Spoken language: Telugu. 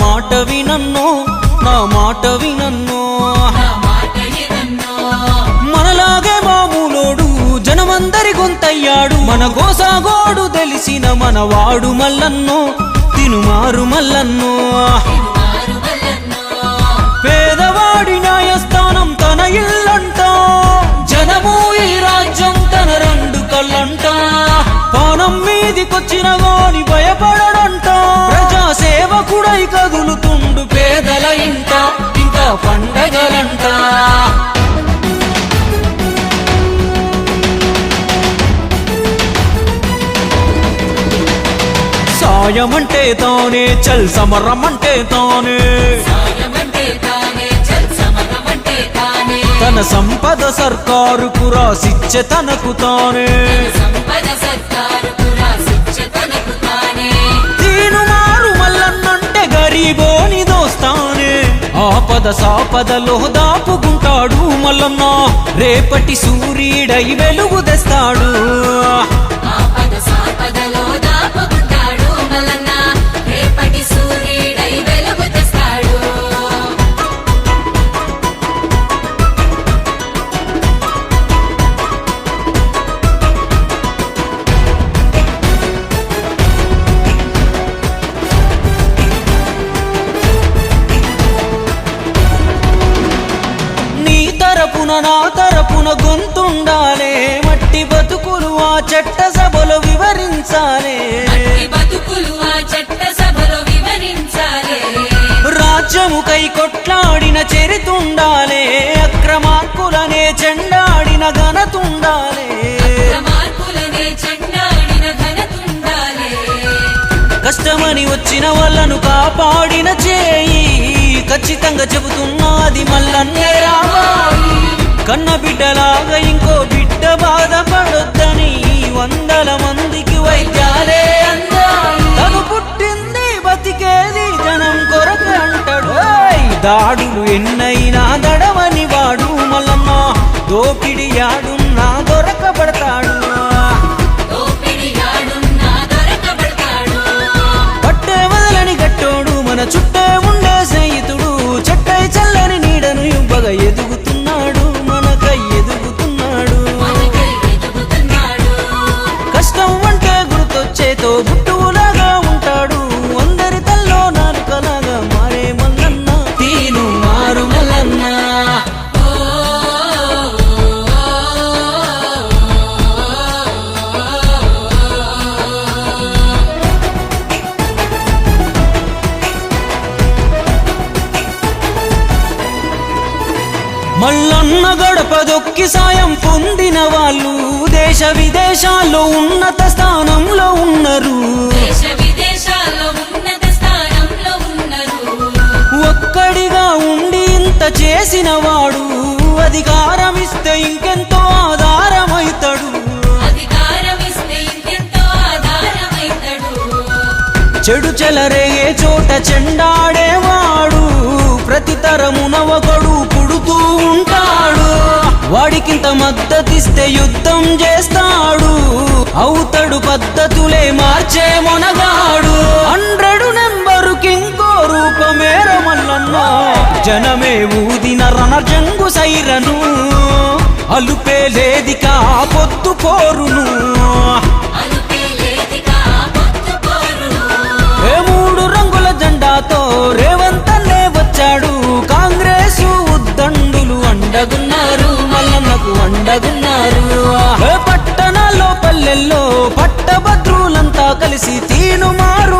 మాట వినన్నో నా మాట వినన్నో మనలాగే మామూలోడు జనమందరి గొంతయ్యాడు మన గోసాగోడు తెలిసిన మనవాడు మల్లన్నో తినుమారు మల్లన్నో పేదవాడి న్యాయస్థానం తన ఇల్లంట జనము ఈ రాజ్యం తన రెండు కళ్ళంట పానం మీదికొచ్చిన గాని భయపడడంట ప్రజా సేవకుడై కదులుతుండు పేదల ఇంట ఇంకా పండగలంట సాయమంటే తానే చల్ సమరమంటే తానే తన సంపద సర్కారుకు రాసిచ్చే తనకు తానే తీనుమారు మల్లన్నంటే గరీబోని దోస్తానే ఆపద సాపదలో దాపుకుంటాడు మల్లన్న రేపటి సూర్యుడై వెలుగు తెస్తాడు నా తరపున గొంతుండాలే మట్టి బతుకులు ఆ చట్ట సభలో వివరించాలే రాజ్యముకై కొట్లాడిన చరితుండాలే అక్రమార్కులనే చెండాడిన ఘనతుండాలే కష్టమని వచ్చిన వాళ్ళను కాపాడిన చేయి ఖచ్చితంగా చెబుతున్నది మల్లన్నే రావాలి కన్న బిడ్డలాగా ఇంకో బిడ్డ బాధపడొద్దని వందల మందికి వైద్యాలే అందాలి తను పుట్టింది బతికేది జనం కొరకు అంటాడు దాడులు ఎన్నైనా దడవని వాడు మల్లన్న దోపిడి యాడున్నా దొరకబడతాడు పట్టే వదలని గట్టోడు మన చుట్టే ఉండే స్నేహితుడు చెట్టై చల్లని నీడను ఇవ్వగా ఎదుగుతున్నాడు మనకై ఎదుగుతున్నాడు కష్టం అంటే గుర్తొచ్చేతో గుట్టులాగా ఉంటాడు అందరి తల్లో నాలుకలాగా మారే మల్లన్న తీను మారు మల్లన్న మల్లన్న గడపదొక్కి సాయం పొందిన వాళ్ళు దేశ విదేశాల్లో ఉన్నత స్థానంలో ఉన్నారు ఒక్కడిగా ఉండి ఇంత చేసిన వాడు అధికారం ఇస్తే ఇంకెంతో ఆధారమైతాడు చెడు చెలరేగే చోట చెండాడేవాడు ప్రతి తరమున ఒకడు పుడుతూ ఉంటాడు వాడికింత మద్దతిస్తే యుద్ధం చేస్తాడు అవుతాడు పద్ధతులే మార్చే మొనగాడు 100 నెంబరుకి ఇంకో రూపమేర మల్లన్న జనమే ఊదిన రణజంగు సైరను అలుపే లేదిక పొద్దు పోరును మూడు రంగుల జెండాతో రేవంతన్నే వచ్చాడు కాంగ్రెసు ఉద్దండులు అండగున్నారు మల్లన్నకు అండగున్నారు పట్టణాల్లో పల్లెల్లో పట్టభద్రులంతా కలిసి తీను మారు